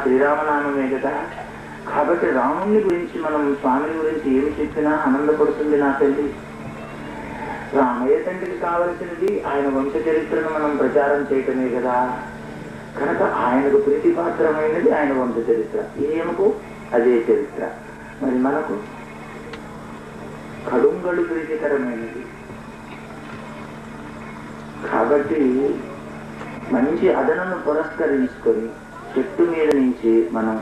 శ్రీరామనామమే కదా. కాబట్టి రాముని గురించి మనం స్వామిని గురించి ఏమి చెప్పినా ఆనందపడుతుంది నా తల్లి. రామయ్య తండ్రికి కావలసినది ఆయన వంశ చరిత్రను మనం ప్రచారం చేయటమే కదా. కనుక ఆయనకు ప్రీతిపాత్రమైనది ఆయన వంశ చరిత్ర, ఏమకు అదే చరిత్ర. మరి మనకు కడుంగడు ప్రీతికరమైనది. కాబట్టి మంచి అదనను పురస్కరించుకొని చెట్టు మీద నుంచి మనం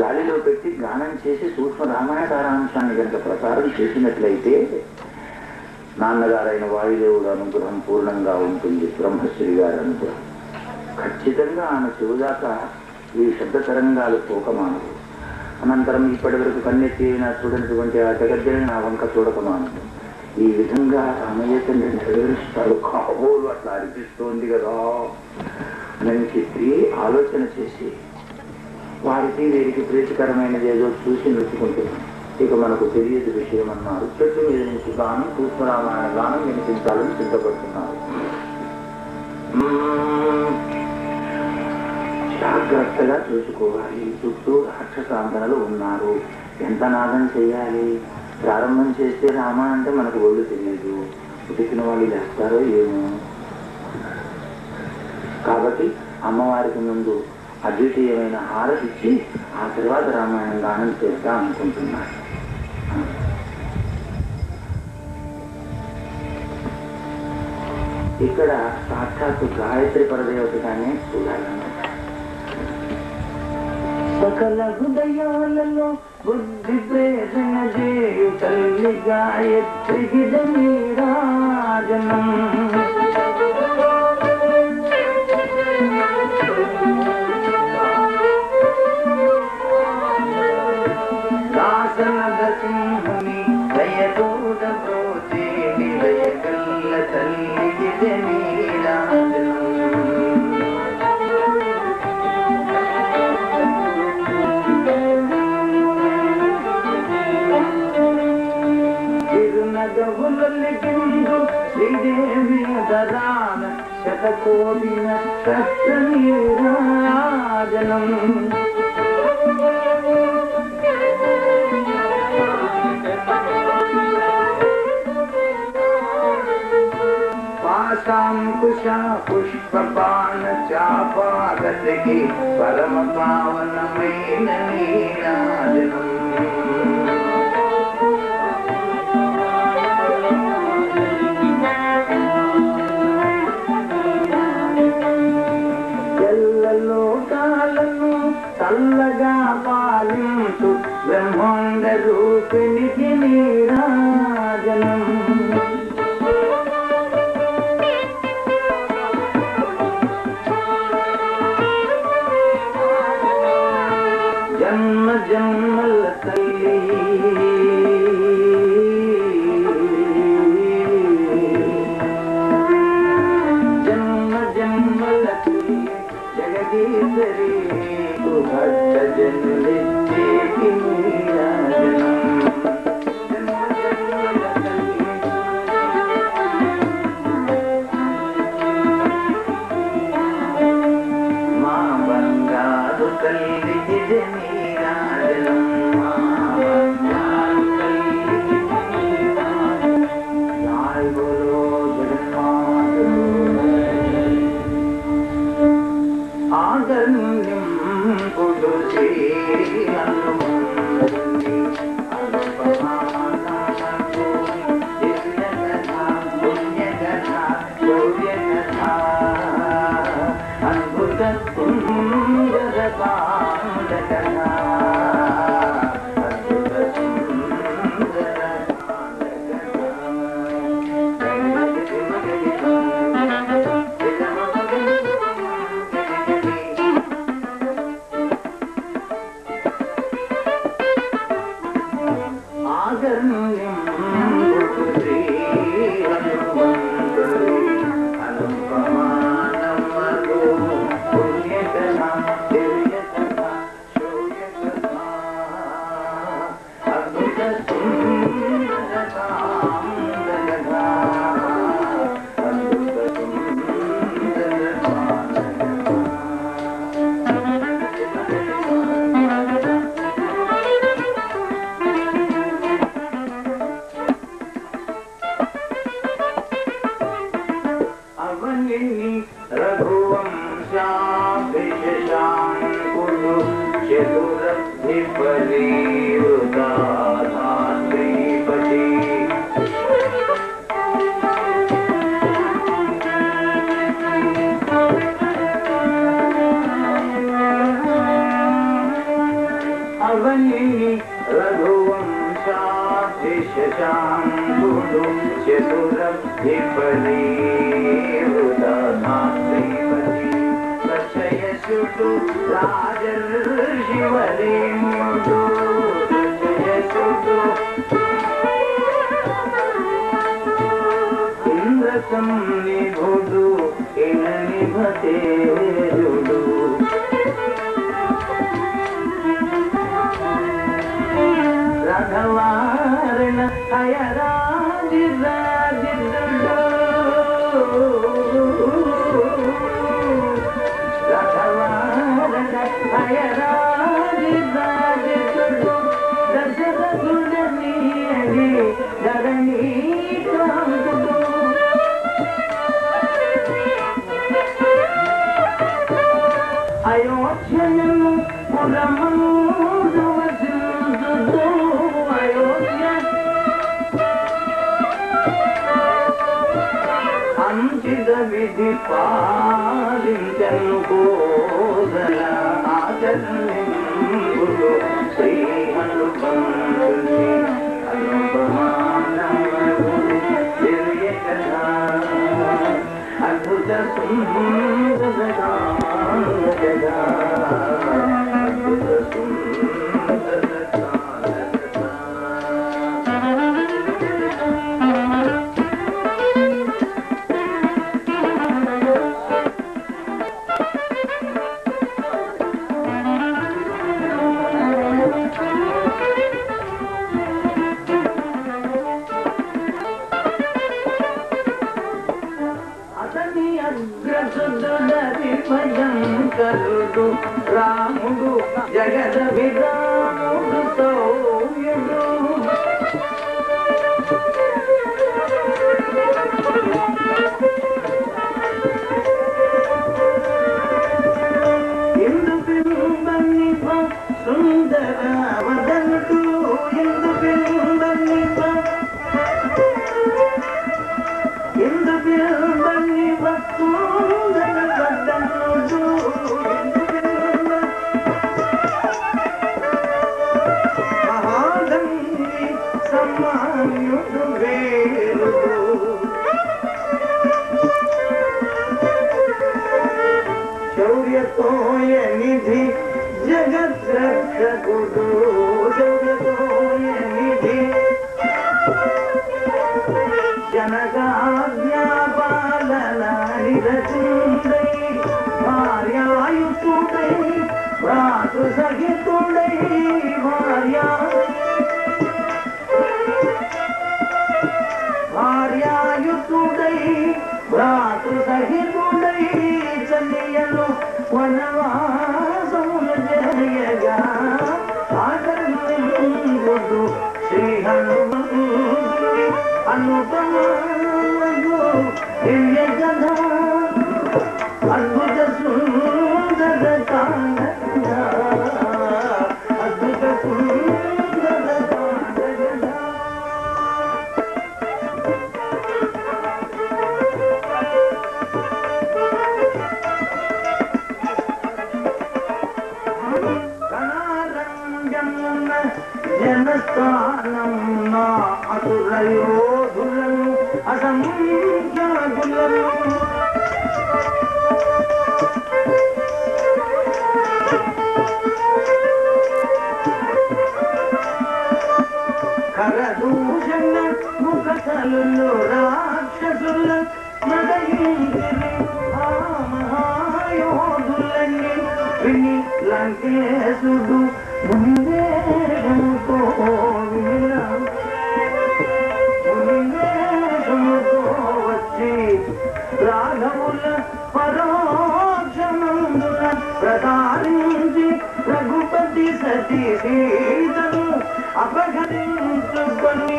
గాలిలో పెట్టి గానం చేసి సూక్ష్మ రామాయణ సారాంశాన్ని కనుక ప్రసారం చేసినట్లయితే నాన్నగారైన వాయుదేవుడు అనుగ్రహం పూర్ణంగా ఉంటుంది. బ్రహ్మశ్రీ గారి అనుగ్రహం ఖచ్చితంగా ఆమె చెవుదాకా ఈ శబ్ద తరంగాలు పోకమానదు. అనంతరం ఇప్పటి వరకు కన్నెత్తి అయినా చూడనటువంటి ఆ జగద్దేవి నా వంక చూడకమానదు. ఈ విధంగా రామయ్య తండ్రి నెరవేరుస్తాడు కాబోలు అట్లా అనిపిస్తోంది కదా అని చెప్పి ఆలోచన చేసి వారికి వీరికి ప్రీతికరమైనది ఏదో చూసి నొచ్చుకుంటున్నాం. ఇక మనకు తెలియదు విషయం అన్నారు. చెట్టు మీద నుంచి గానం సూక్ష్మరామాయణ గానం వినిపించాలని సిద్ధపడుతున్నారు. జాగ్రత్తగా చూసుకోవాలి. చుట్టూ రాక్షసాంతనలు ఉన్నారు. ఎంత నాదం చేయాలి. ప్రారంభం చేస్తే రామ అంటే మనకు ఒళ్ళు తెలియదు. ఉతికిన వాళ్ళు లేస్తారో ఏమో. కాబట్టి అమ్మవారికి ముందు అద్వితీయమైన హారతి ఇచ్చి ఆ తర్వాత రామాయణం గానం చేస్తా అనుకుంటున్నారు. ఇక్కడ సాక్షాత్తు గాయత్రి పరదేవతగానే చూడాలన్నమాట. సకల హృదయాలలో బుద్ధి ప్రేరణ చేయు తల్లి గాయత్రికి నీరాజనం. శాసనద సింహుని దయతోడ బ్రోచే నిలయగల్ల తల్లికి నీరాజనం. తిరునగవులకిందు శ్రీదేవి దరాన శతకోటి నక్షత్ర నీరాజనం. పాశాంకుశ పుష్పబాణ చాపాగతికి పరమ పావనమైన నీరాజనం. లోకాలను చల్లగా పాలించు బ్రహ్మాండ రూపిణికి నీరాజనం. జన్మ జన్మల తల్లి జన్మ జన్మల తల్లి జగదీశ్వరి భక్త జనులిచ్చేకి నీరాజనం. జన్మ జన్మల తల్లి మా బంగారు తల్లికి నీరాజనం. మా బంగారు తల్లికి జై బోలో జగన్మాత. ఆగర్ణ్యం కుడుసి హనుమంతుని అనుపమానమకు దివ్యకథ పుణ్యకథ శౌర్యకథ అద్భుత సుందర కాండ కథ అద్భుత సుందర కాండ ఆగర్ణ్యం శ్రీ హనుమంతుని అనుపమానమకు పుణ్యకథ దివ్యకథ శౌర్య रघुवंशाभिषशाम्बुधु चतुरब्धिपदी वृदाधात्रीपति रचयसुतु राजर्षिवरेण्युदु रचयसुतु इंद्रसंनिभुदु इननिभते जुडु राघवारण अयराजिराजिदुडु राघवारण अयराजिराजिदुडु दशरथुडनीयगे धरणी कांतुडु अयोध्ययनु पुरमंदु वसिंदुडु अंचित विधि पालिंचनु कोदल आचरणिंबुडु श्री हनुबंधुनि अनुपमानमु दिव्य कथा अद्भुत सुंदर जगा अद्भुत सुंदर కరుడు రాముడు జగద విరాముడు సౌమ్యుడు ఇందు బింబనిభ సుందర వదనుడు ఇందు బింబనిభ ఇందు బింబనిభ సుందర వదనుడు शौर्यतोय निधि जगत रक्षकुडु शौर्यतोय निधि जनकाज्ञा पालनानिरचुंदै भार्यायुतुडै भ्रातृसहितुडै भार्यायुतुडै भ्रातृसहितुडै चलियनु वनवासमुनु जयगा आकर्षिंबुडु श्री हनुमंतुनि अनुपमानमु दिव्य कथा अद्भुत सुंदर कांड अद्भुत सुंदर कांड जनस्थानं ना असुरयोधुలను असंख्याकुలను ఖరదూషణ ముఖతలులు రాక్షసుల మదయించిరి ఆ మహాయోధులని విని లంకేశుడు మునివేషముతో వచ్చి రాఘవుల పరోక్షమందున ప్రతారించి రఘుపతి సతీ సీతను అపహరించుకొని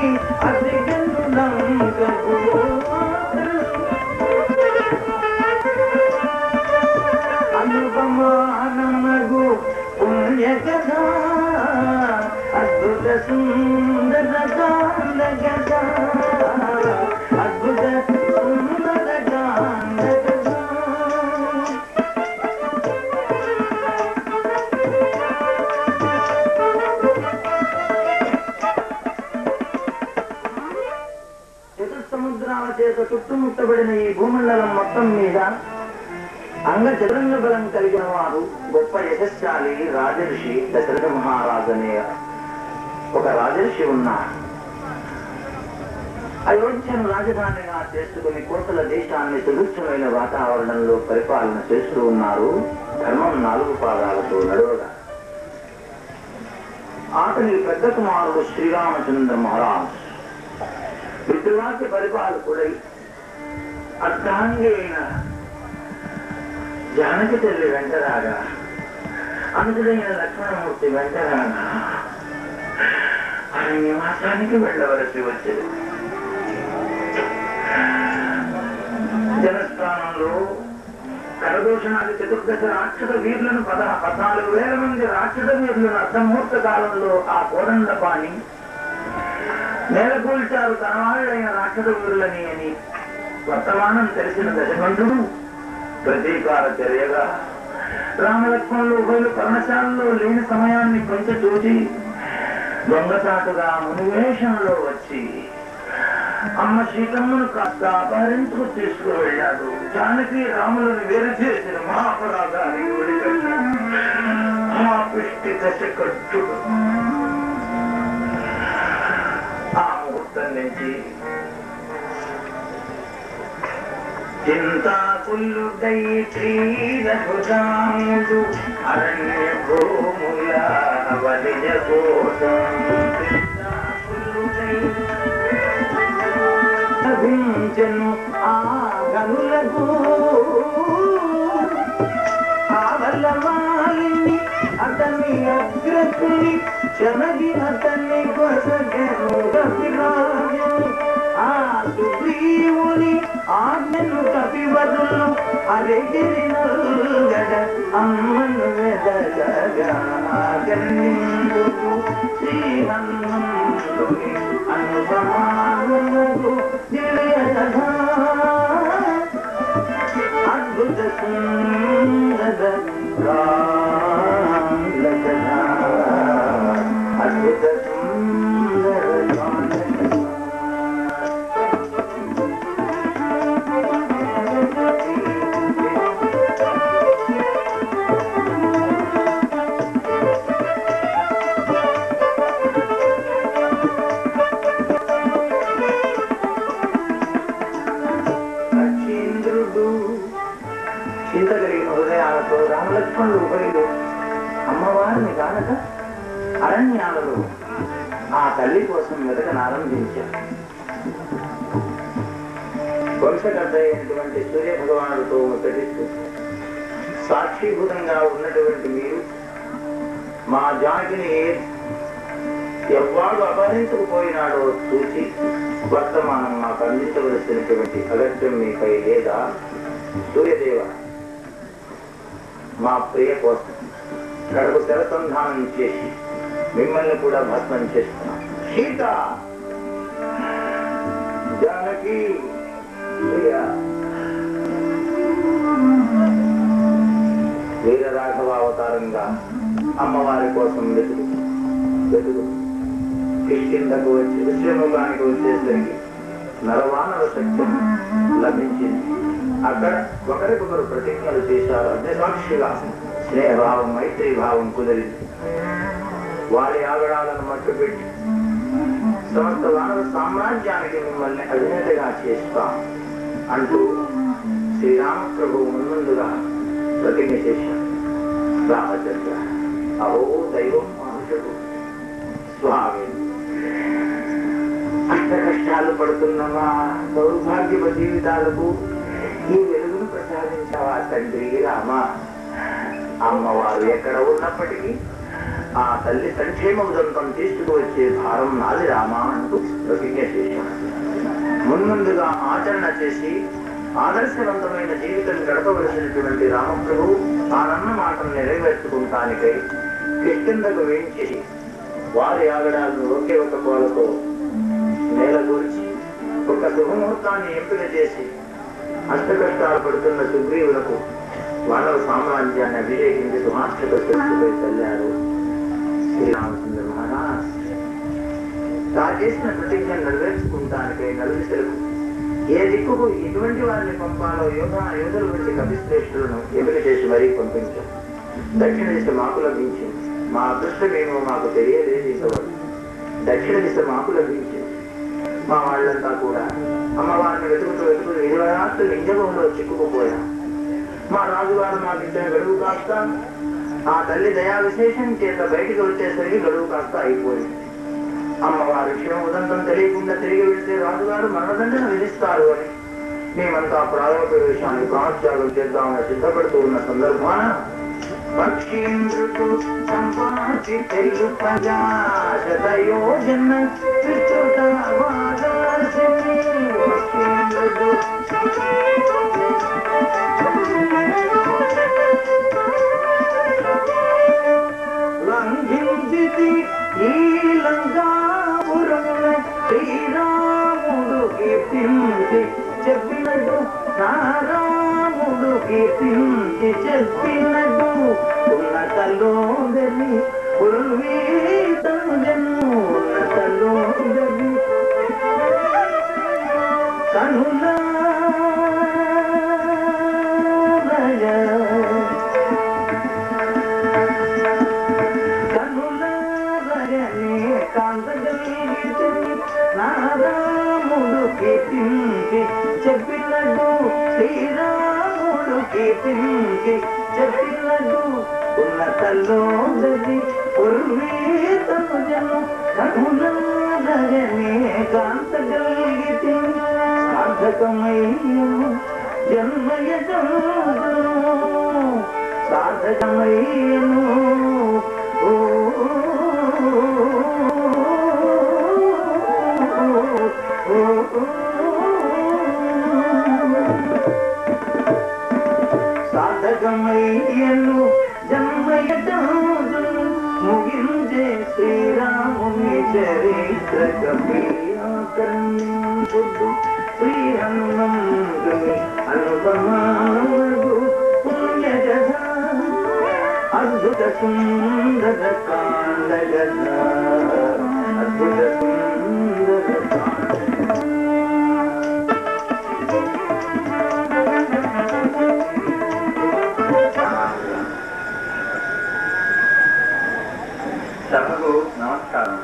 అతిగను లంకకు అనుపమానమగు పుణ్య కదా అద్భుత సుందర కాండ కదా అద్భుత సుందర కాండ కదా. చతుస్సముద్రాల చేత చుట్టుముట్టబడిన ఈ భూమండలం మొత్తం మీద అంగ చతురంగ బలం కలిగిన వారు గొప్ప యశస్శాలి రాజర్షి దశరథ మహారాజు అనే ఒక రాజర్షి ఉన్నారు. అయోధ్యను రాజధానిగా చేసుకుని కోసల దేశాన్ని సుభిక్షమైన వాతావరణంలో పరిపాలన చేస్తూ ఉన్నారు. ధర్మం 4 పాదాలతో నడవగా అతని పెద్ద కుమారుడు శ్రీరామచంద్ర మహారాజ్ పితృవాక్య పరిపాలకుడై అర్ధాంగి అయిన జానకి తల్లి వెంటరాగా అనుజుడైన లక్ష్మణమూర్తి వెంటరాగా అరణ్యవాసానికి వెళ్ళవలసి వచ్చేది. జనస్థానంలో కరదూషణాది చతుర్దశ రాక్షస వీరులను 14,000 మంది రాక్షస వీరులను అర్ధముహూర్త కాలంలో ఆ కోదండపాణి నేలకూల్చారు తన వాళ్ళైన రాక్షస వీరులని అని వర్తమానం తెలిసిన దశకంఠుడు ప్రతీకార చర్యగా రామలక్ష్మణులు ఉభయులు పర్ణశాలలో లేని సమయాన్ని కొంచెం చూసి దొంగచాటుగా మునివేషంలో వచ్చి అమ్మ సీతమ్మను కాస్త అపహరించుకు తీసుకువెళ్ళాడు. జానకి రాములను వేరు చేసిన మహాపరాధానికి ఒడిగట్టిన మహాపిష్టి దశకంఠుడు ఆ ముహూర్తం నుంచి చింతాకులుడై శ్రీరఘురాముడు అరణ్య భూముల వలియ కోసం లభించెను ఆ గనులకు ఆవలవాలిని అతని అగ్రకుని శనగి అతన్ని కొసగెను కపిరాజు ఆ సుగ్రీవుని ఆజ్ఞను కపివరులు అరెగిరినల్గడ అమ్మను వెదగగా శ్రీహన్మంతుని అనుపమానులకు దివ్యకథా అద్భుత సుందర కాండ కథా అద్భుత సుందర కాండ చింత కలిగిన హృదయాలతో రామలక్ష్మణులు ఉభయులు అమ్మవారిని కానక అరణ్యాలలో ఆ తల్లి కోసం వెతకనారంభించారు. వంశకర్త అయినటువంటి సూర్య భగవానుడితో ముచ్చటిస్తూ సాక్షిభూతంగా ఉన్నటువంటి మీరు మా జానకిని ఎవ్వాడు అపహరించుకుపోయినాడో చూసి వర్తమానం మాకు అందించవలసినటువంటి అగత్యం మీపై లేదా? సూర్యదేవ, మా ప్రియ కోసం కడుపు శరసంధానం చేసి మిమ్మల్ని కూడా భస్మం చేస్తున్నాం. సీత, జానకి, వీరరాఘవ అవతారంగా అమ్మవారి కోసం వెతుకు కిష్కిందకు వచ్చి విశ్వముఖానికి వచ్చేసరికి నరవానర శక్తి లభించింది. అక్కడ ఒకరికొకరు ప్రతిజ్ఞలు చేశారు. అగ్నిసాక్షిగా స్నేహభావం మైత్రీ భావం కుదిరింది. వారి ఆగడాలను మట్టుపెట్టి సమస్త వానర సామ్రాజ్యానికి మిమ్మల్ని అధినేతగా చేస్తాం అంటూ శ్రీరామప్రభువు ముందుగా ప్రతిజ్ఞ చేశారు. రామచంద్ర, అహో దైవం మనుషుడు స్వామి, అష్ట కష్టాలు పడుతున్న మా దౌర్భాగ్యమ జీవితాలకు ఈ వెలుగును ప్రసాదించావా తండ్రి రామ. అమ్మవారు ఎక్కడ ఉన్నప్పటికీ ఆ తల్లి సంక్షేమం తీసుకువచ్చే భారం నాది రామా అంటూ ప్రతిజ్ఞ చేశాడు. మున్ముందుగా ఆచరణ చేసి ఆదర్శవంతమైన జీవితం గడపవలసినటువంటి రామప్రభు తానన్న మాటను నెరవేర్చుకుంటానికై కిష్కిందకు వేయించి వారి ఆగడాలను ఒకే ఒక కోలతో నేలగూర్చి ఒక శుభముహూర్తాన్ని ఎంపిక చేసి అష్టకష్టాలు పడుతున్న సుగ్రీవులకు వానర సామ్రాజ్యాన్ని అభిషేకించి సుహాస్యపై చల్లారు శ్రీరామచంద్ర మహారాజ్. తాను చేసిన ప్రతిజ్ఞ నెరవేర్చుకుంటానికై నలుదిశలకు ఏ దిక్కుకు ఎటువంటి వారిని పంపాలో యోధుల వంటి కపిశ్రేష్ఠులను ఎంపిక చేసి మరీ పంపించాం. దక్షిణ దిశ మాకు లభించింది. మా అదృష్టమేమో మాకు తెలియలేదు. ఇంతవరకు దక్షిణ దిశ మాకు లభించింది. మా వాళ్ళంతా కూడా అమ్మవారిని వెతుకుతూ ఇరువరాత్రులు నిజంలో చిక్కుకుపోయాం. మా రాజుగారు మాకు ఇచ్చిన గడువు కాస్త ఆ తల్లి దయా విశేషం చేత బయటికి వచ్చేసరికి గడువు కాస్త అయిపోయింది. అమ్మవారి క్షేమ ఉదంతం తెలియకుండా తిరిగి వెళ్తే రాజుగారు మరణదండన విధిస్తారు అని మేమంతా ప్రారంభ ప్రవేశానికి ప్రాణత్యాగం చేద్దామని సిద్ధపడుతూ ఉన్న సందర్భాన పక్షీంద్రుడు సంపాతి తెలుపగా శతయోజన లంఘించి ఈ లంకాపురమున శ్రీరాముడు కీర్తించి చెప్పినట్టు నారాముడు కీర్తించి చెప్పినట్టు ఉన్నతలోదరి ఉర్వీతను ఉన్నతలోదరి కనుల నారాముడు కీర్తించి చెప్పినట్టు శ్రీరాముడు కీర్తించి చెప్పినట్టు ఉన్నతలోదరి ఉర్వీతను జను కనులనే కాంతగలిగితే సార్థకమయ్యను జన్మయజను సార్థకమయ్యను. సాధకమయ్యను జన్మయటను ముగించే శ్రీరాముని చరిత్ర కర్ణించుడు శ్రీహనుమంతుని అనుపమానముడు పుణ్యజ అద్భుత సుందర కాండగ అద్భుత సుందర సభకు నమస్కారం.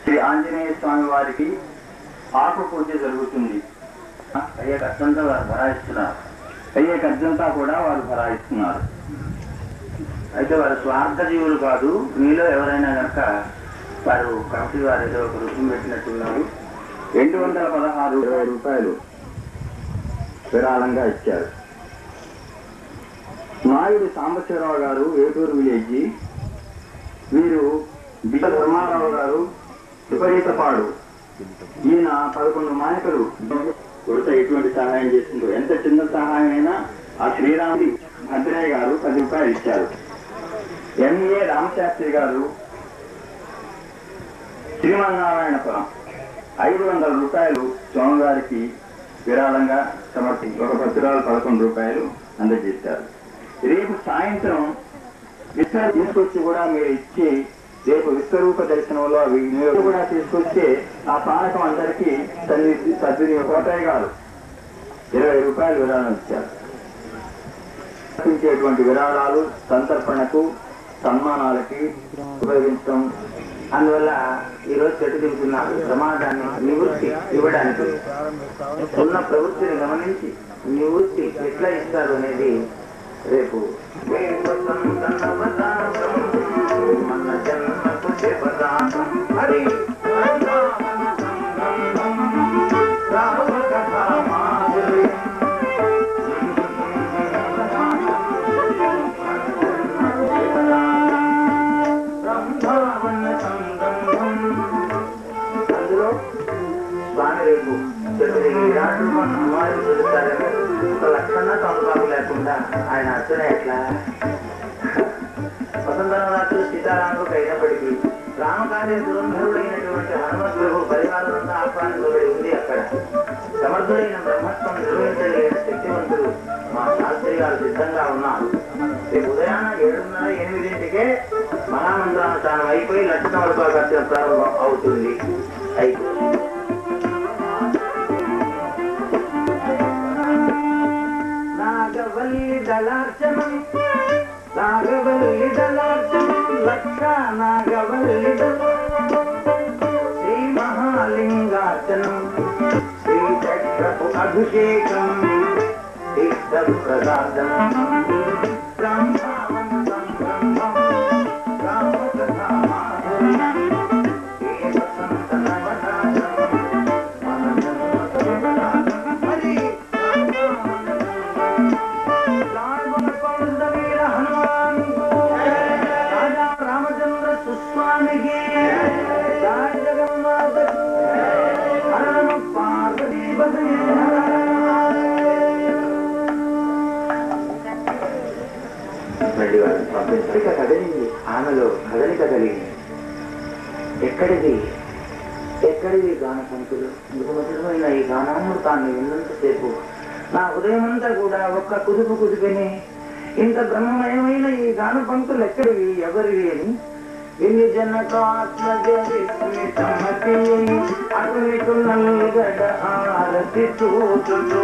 శ్రీ ఆంజనేయ స్వామి వారికి ఆకు పూజ జరుగుతుంది. అయ్యే ఖర్చంతా వారు భరాయిస్తున్నారు. అయ్యే ఖర్చంతా కూడా వారు భరాయిస్తున్నారు. అయితే వారు స్వార్థ జీవులు కాదు. మీలో ఎవరైనా కనుక వారు కమిటీ వారు ఏదో ఒక రుసుము పెట్టినట్టున్నారు. 216 రూపాయలు విరాళంగా ఇచ్చారు. నాయుడు సాంబశివరావు గారు ఏటూరు విలేజ్, వీరు బిడ్డ ధర్మారావు గారు విపరీతపాడు. ఈయన 11 మానికలు కొడుత ఎటువంటి సహాయం చేస్తుందో. ఎంత చిన్న సహాయం అయినా ఆ శ్రీరాముడి భద్రయ్య గారు 10 రూపాయలు ఇచ్చారు. ఎంఏ రామశాస్త్రి గారు శ్రీమన్నారాయణపురం 500 రూపాయలు స్వామివారికి విరాళంగా సమర్పించి ఒక పత్రాలు 11 రూపాయలు అందజేశారు. రేపు సాయంత్రం విశ్వాసం తీసుకొచ్చి కూడా మీరు ఇచ్చి రేపు విశ్వరూప దర్శనంలో అవి కూడా తీసుకొస్తే ఆ పానకం అందరికీ కోటయ్య గారు 20 రూపాయలు విరాళం ఇచ్చారు. ఇచ్చేటువంటి విరాళాలు సంతర్పణకు సన్మానాలకి ఉపయోగించడం. అందువల్ల ఈరోజు చెట్టు దిగుతున్నారు. సమాజాన్ని నివృత్తి ఇవ్వడానికి ఉన్న ప్రవృత్తిని గమనించి నివృత్తి ఎట్లా ఇస్తారు అనేది రేపు మన జన్మకు హరి మారి చూస్తారని ఒక లక్షణ తమపాకు లేకుండా ఆయన అర్చన ఎట్లా? వసంతనవరాత్రులు సీతారాములకు అయినప్పటికీ రామకార్య దురంధరుడైనటువంటి హనుమంతుడు పరివారంగా ఆహ్వానించబడి ఉంది. అక్కడ సమర్థుడైన బ్రహ్మత్వం నిర్వహించలేని శక్తివంతుడు మా శాస్త్రి గారు సిద్ధంగా ఉన్నారు. రేపు ఉదయాన 7:30-8కే మహామంత్రానుష్ఠానం అయిపోయి లక్ష తమలపాకు ప్రారంభం అవుతుంది. నాగవల్లి దళార్చనం నాగవల్లి దళార్చనం లక్ష నాగవల్లి శ్రీ మహాలింగార్చనం శ్రీచక్రపు అభిషేకం తీర్థప్రసాదం బ్రహ్మానందం బ్రహ్మం రామకథామాధుర్యం ఏ వసంత నవరాత్రం రామచంద్ర సుస్వామికి జగన్నాథ పార్వతీ మళ్ళీ వాళ్ళు పంపించక కదలింది. ఆమెలో కదలిక కలిగింది. ఎక్కడిది గాన పంతులు? మధురమైన ఈ గానామృతాన్ని విన్నంతసేపు నా హృదయమంతా కూడా ఒక్క కుదిపిని ఇంత బ్రహ్మమయమైన ఈ గాన పంక్తులు ఎక్కడివి, ఎవరివి అని విని జనకాత్మజమతి అటునిటు నల్గడ ఆరతి చూచుతూ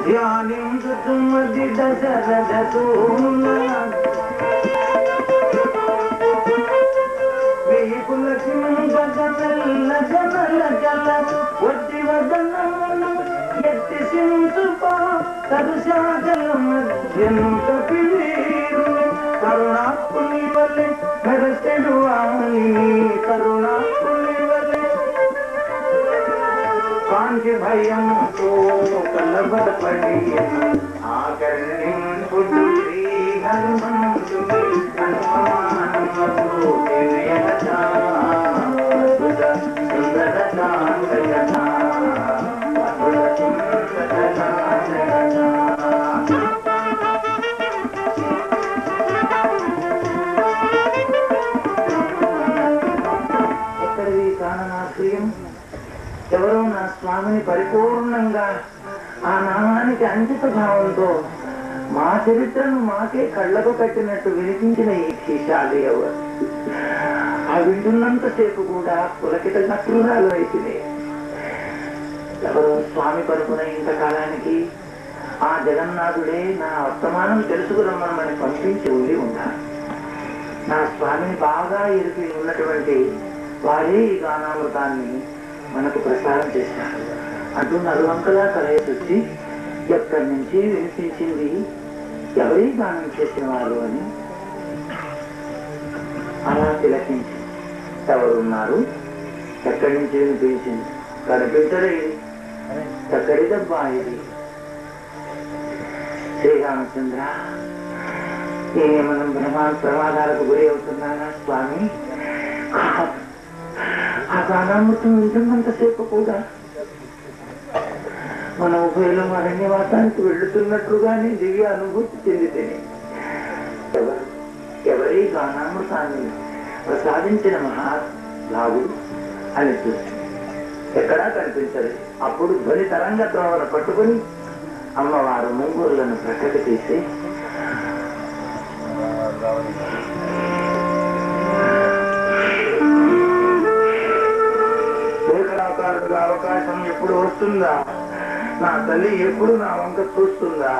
ధ్యానించుతున్నది దశరథ పులకింపగల జనల జల ఒట్టి వదనమును ఎత్తి సించుపో తరుశాగల మధ్యను కపివీరు కరుణాకుని వలె మెరసెడు వాణి కరుణాకుని వలె కాంతి భయంతో కలబడపడి ఆకర్ణింపుడు శ్రీ హనుమంతుని ఎక్కడిది కారణాశ్రయం? ఎవరో నా స్వామిని పరిపూర్ణంగా ఆ నామానికి అంకిత భావంతో మా చరిత్రను మాకే కళ్ళకు కట్టినట్టు వినిపించిన ఈ శీశాలు ఎవరు? ఆ వింటున్నంతసేపు కూడా పులకిత నటురాలు అయితేనే ఎవరో స్వామి పరుపున ఇంతకాలానికి ఆ జగన్నాథుడే నా వర్తమానం తెలుసుకురమ్మని పంపించి ఉండి ఉంటారు. నా స్వామిని బాగా ఎరిపి ఉన్నటువంటి వారే ఈ గానామృతాన్ని మనకు ప్రసారం చేశారు అంటూ నలువంకలా కలయొచ్చి ఎక్కడి నుంచి వినిపించింది, ఎవరి గానం చేసిన వారు అని అలా తిలకించి ఎవరున్నారు, ఎక్కడి నుంచి వినిపించింది, కనిపించడే ఎక్కడిదబ్బా ఇది? శ్రీరామచంద్ర, మనం ప్రమాదాలకు గురి అవుతున్నానా స్వామి? ఆ గానామృతం వింటున్నంతసేపు కూడా మన ఉభయలు అరణ్యవాసానికి వెళ్తున్నట్లుగానే దివ్య అనుభూతి చెందితేనే ఎవరి గానామృతాన్ని ప్రసాదించిన మహాభాగుడు అని చూసి ఎక్కడా కనిపించలేదు. అప్పుడు ధ్వని తరంగ త్రోవను పట్టుకుని అమ్మవారు ముంగూరులను ప్రక్కకి తీసి శేఖరాకారుడుగా అవకాశం ఎప్పుడు వస్తుందా, నా తల్లి ఎప్పుడు నా వంక చూస్తుందా,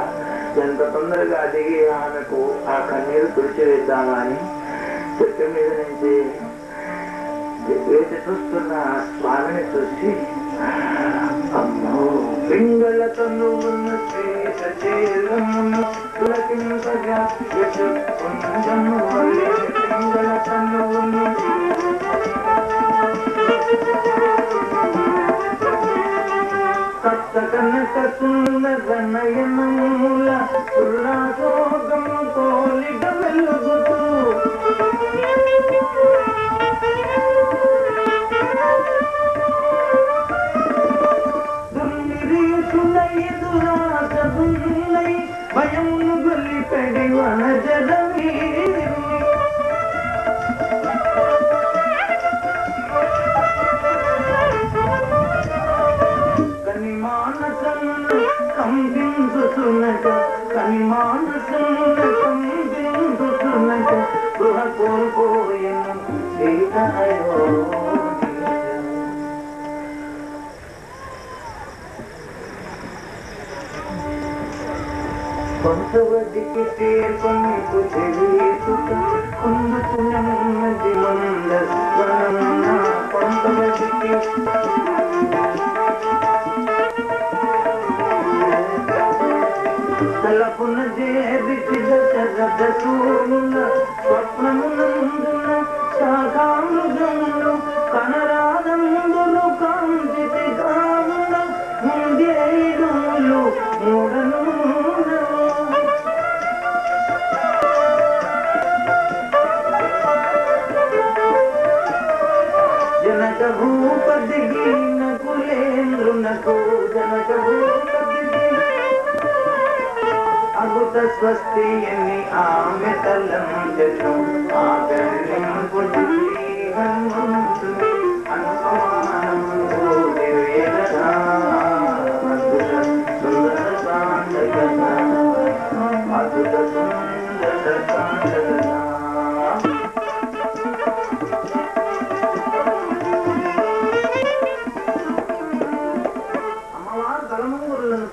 ఎంత తొందరగా దిగి ఆమెకు ఆ కన్నీరు తుడిచివేద్దామా అని చెట్టు మీద నుంచి వేసి చూస్తున్న ఆ స్వామిని చూసి అమ్మో పింగళ తనువున్న శ్వేత చేలమును పులకింపగా కొంచెము వల్లే పింగళ తనువున్న కత్త కనక సుందర నయనముల ఉల్లాసోగము తోలిగ వెలుగుతూ భయమును గొల్లిపెడి వనజరమీ కనిమానసమును కంపించుతున్నట గృహ కోల్పోయను కొంతవదికి తీర్కొని తెలియసుక కొందుకున్నది మందస్వరమున కొంతవదికి తలపున చేదికి దశరథసూనుల స్వప్నమునందున శాఖామృగములు కనరాదందులు కాంతితి కాముల ముందేడుములు మూడను జనక భూపతికి నకులేంద్రునకు జనక భూపతికి అగుత స్వస్తి ఎన్ని ఆమె తలంచెను ఆగర్యంపు హనుమంతుని అనుపమానము దివ్యగదా అద్భుత సుందర కాండగదా అద్భుత సుందర కాండగదా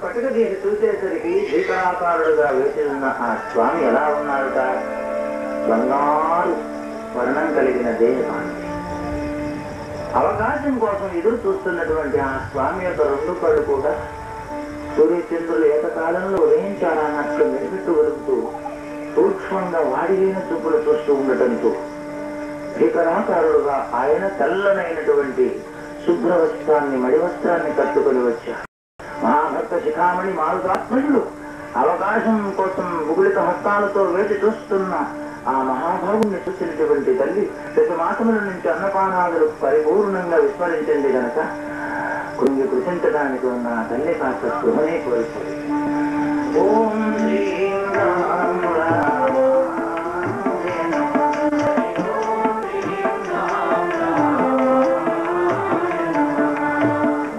పట్టుక తీసి చూసేసరికి శ్రీకళాకారుడుగా వేసి ఉన్న ఆ స్వామి ఎలా ఉన్నారుట? బంగారు వర్ణం కలిగిన దేహకాంతి. అవకాశం కోసం ఎదురు చూస్తున్నటువంటి ఆ స్వామి యొక్క రెండు కళ్ళు కూడా సూర్యచంద్రులు ఏకకాలంలో ఉదయించాలన్నట్లు మెరుపెట్టుగలుగుతూ సూక్ష్మంగా వాడిలేని చూపులు చూస్తూ ఉండటంతో శ్రీకళాకారుడుగా ఆయన తెల్లనైనటువంటి శుభ్ర వస్త్రాన్ని మడి వస్త్రాన్ని కట్టుకొని వచ్చారు. మహాభక్త శిఖామణి మారుతాత్మజుడు అవకాశం కోసం ముగుళిత హస్తాలతో వేచి చూస్తున్న ఆ మహాభావుని చూసినటువంటి తల్లి దశమాసముల నుంచి అన్నపానాదులు పరిపూర్ణంగా విస్మరించింది గనక కృంగి కృషించడానికి ఉన్న ఆ తల్లి కాస్త స్పృహనే కోల్పోయింది. ఓం శ్రీం రామ రామ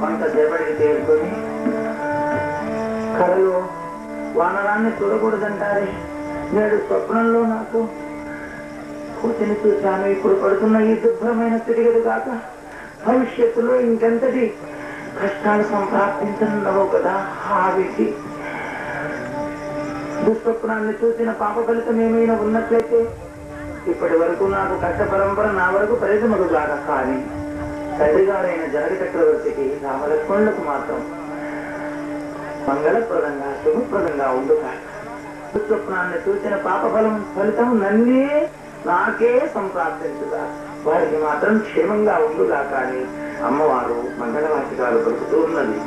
కొంతసేపటికి తేరుకొని కళలో వానరాన్ని చూడకూడదంటారే, నేడు స్వప్నంలో నాకు కూర్చుని చూశాను. ఇప్పుడు పడుతున్న ఈ దుర్భరమైన స్థితిగతి కాక భవిష్యత్తులో ఇంకెంతటి కష్టాలు సంప్రాప్తించనున్నావు కదా. ఆ విధి దుస్వప్నాన్ని చూసిన పాప ఫలితం ఏమైనా ఉన్నట్లయితే ఇప్పటి వరకు నాకు కష్ట పరంపర నా వరకు పరిశ్రమలు కాక, కానీ తండ్రి గారైన జనక చక్రవర్తికి రామలక్ష్మణులకు మాత్రం మంగళప్రదంగా శుభప్రదంగా ఉండుగా. దుస్వప్నాన్ని చూసిన పాప ఫలితం నన్నే నాకే సంప్రాప్తించుగా, వారికి మాత్రం క్షేమంగా ఉండుగా. కానీ అమ్మవారు మంగళవాచికాలు పలుకుతూ ఉన్నది.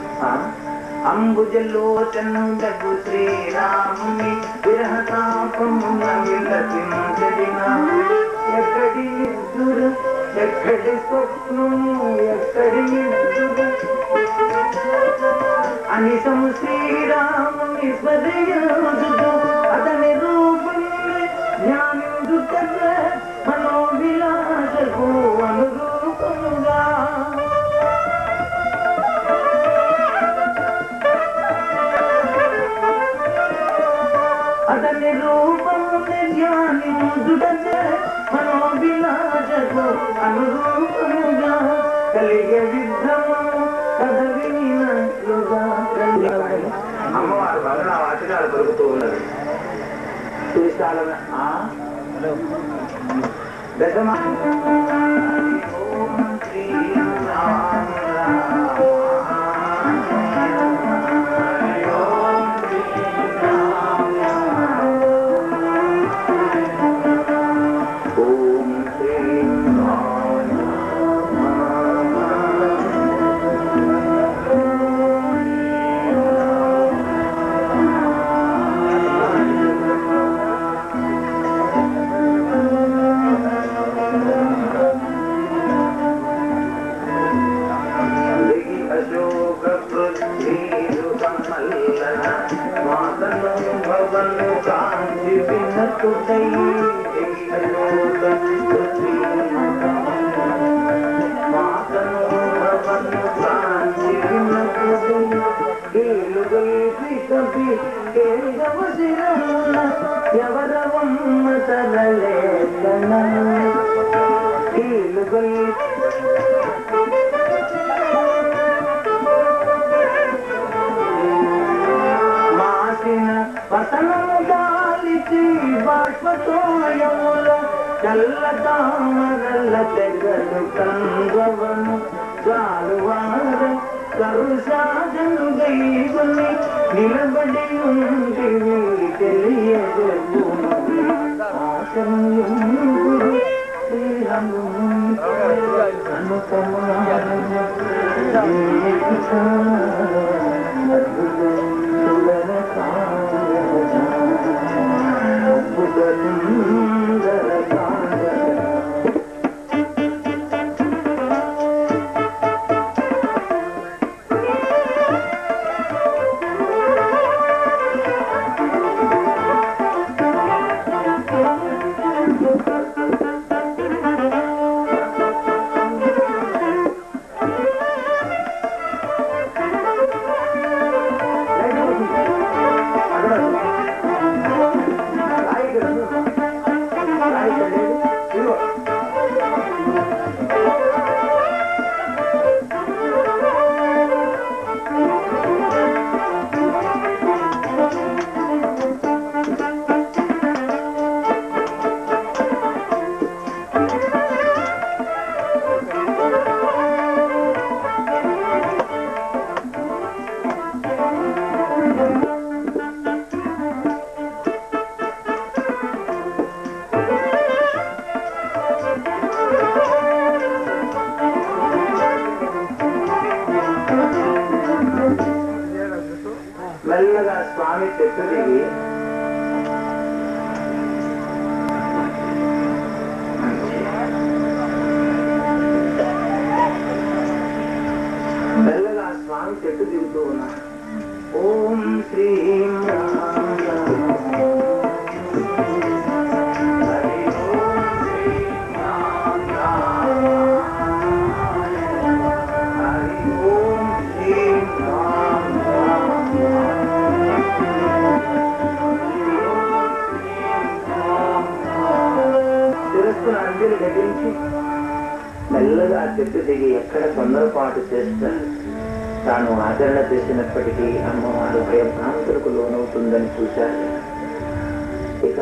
అంబుజలోచనుడగు శ్రీరాముని విరహతాపమున విలసించెడినా ఎక్కడి నిద్దురు ఎక్కడి స్వప్నము ఎక్కడి నిద్దురు అనిశము శ్రీరాముని స్మరయుడు అతని రూపముని జ్ఞానుడుట మనోవిలాసకు అనురూపముగా అతని రూపముని జ్ఞానుడుట మనోవిలాసకు అనురూపముగా కలిగే విభ్రమము అమ్మవారు బాగా వాచకాలు దొరుకుతూ ఉన్నది. దశమా మాతను భవను కాంతి వినతుడై మాతను భవను కాంతి వినతుడై కవి కేవసిరమున ఎవరవమ్మ తరలేఖన మాసిన వసనము గాలిచి బాష్పతోయముల చల్ల తామరల తెగలు కంగవను గాలువార కరుషాజను గైగుని నిలబడి ఉంటివి తెలియజేను ఆశమయుడు మెల్లగా స్వామి చెట్టు దిగి మెల్లగా స్వామి చెట్టు దిగుతూ ఉన్నా. ఓం శ్రీ అంజలి ఘటించి మెల్లగా చెట్టు దిగి ఎక్కడ తొందరపాటు చేస్తారు తాను ఆచరణ చేసినప్పటికీ అమ్మవారు భయభ్రాంతులకు లోనవుతుందని చూశారు. ఇక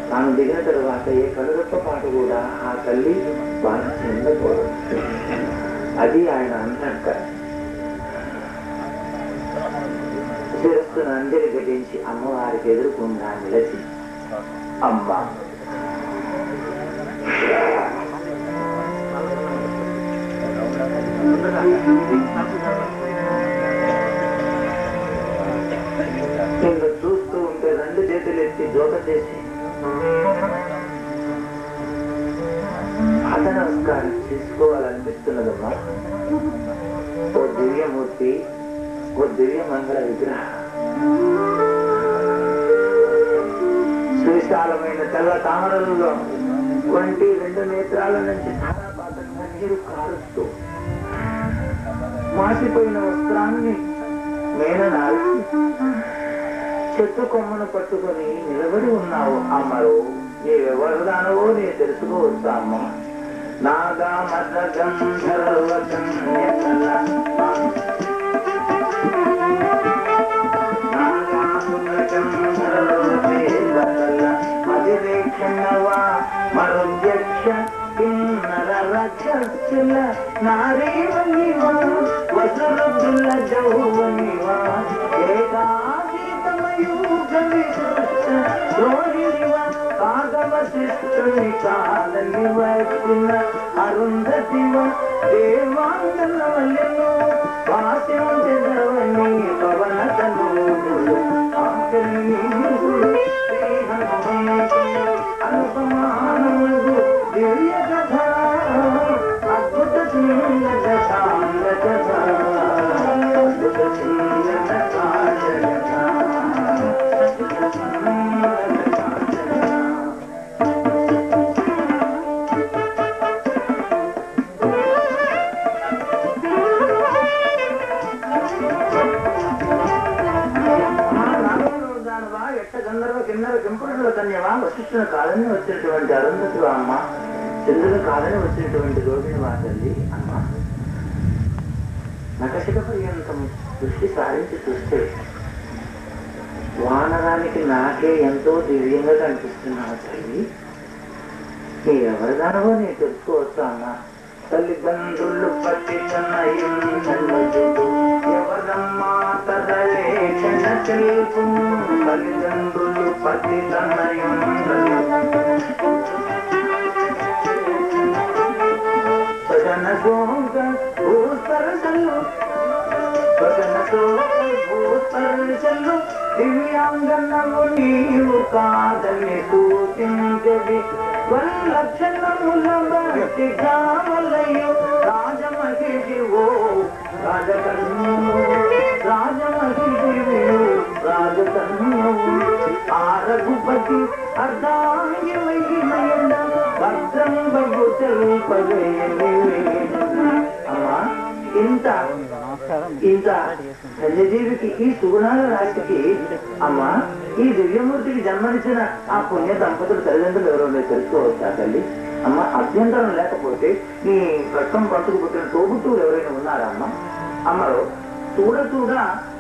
తాను దిగిన తరువాత ఏ కనురెప్పపాటు కూడా ఆ తల్లి బాగా చెందకూడదు. అది ఆయన అంతర్క శిరస్సును అంజలి ఘటించి అమ్మవారికి ఎదురుకుండా నిలిచి అమ్మ నిన్ను చూస్తూ ఉంటే రెండు చేతులు ఎత్తి జోక చేసి పాద నమస్కారం చేసుకోవాలనిపిస్తున్నదమ్మా. ఓ దివ్యమూర్తి, ఓ దివ్య మంగళ విగ్రహ, సువిశాలమైన తెల్ల తామరలలో వంటి రెండు నేత్రాల నుంచి ధారాపాతంగా నీరు కారుస్తూ మాసిపోయిన వస్త్రాన్ని మేననాల్చి చెట్టు కొమ్మను పట్టుకొని నిలబడి ఉన్నావు. అమ్మరు నీవెవరు దానవో నేను తెలుసుకోవచ్చా అమ్మ? నాగా మద్ద గంధర్వ మదిరేక్షణవా మరుద్యక్ష కిన్నర రక్షస్సుల నారీవనివా వసురుద్దుల జౌవనివా ఏకాగీతమయూగవిశృష్ట రోహిణివా కాగవశిష్ఠుని కాలని వచ్చిన అరుంధతివ దేవాంగనవలిను భాష్యం చెదవని పవన తనూడు అనుపమానము దివ్య కథ అద్భుత సింగ అద్భుత సింగ గంధర్వ కిన్నర కెంపురుల కన్యవా వశిష్ఠును కాదని వచ్చినటువంటి అరుంధతివా అమ్మ, చంద్రుని కాదని వచ్చినటువంటి రోగిణి మా తల్లి అమ్మ. నకశిక పర్యంతం దృష్టి సారించి చూస్తే వానరానికి నాకే ఎంతో దివ్యంగా కనిపిస్తున్నావు తల్లి. నీ ఎవరిదానవో నేను తెలుసుకోవచ్చా అన్న? తల్లిదండ్రులు ఎవరమ్మా తదలే తెలుపు, తల్లిదండ్రులు పతి దివ్యాంగనము నీవు కాదని సూచించవి, వల్లక్షణముల బట్టి కావలయు రాజమహిషివో రాజకన్యవు, రాజమహిషివో రాజకన్యవు. ఆ రఘుపతి అర్ధాంగివైన భద్రం బగు తెలుపవేమి. అమ్మా, ఇంత ధన్యజీవికి, ఈ సుగుణాల రాశికి అమ్మా, ఈ దివ్యమూర్తికి జన్మనిచ్చిన ఆ పుణ్య దంపతులు తల్లిదండ్రులు ఎవరో తెలుసుకోవచ్చా తల్లి? అమ్మ, అభ్యంతరం లేకపోతే నీ రక్తం పంచుకు పుట్టిన తోబుట్టువులు ఎవరైనా ఉన్నారా అమ్మ? అమ్మలో చూడ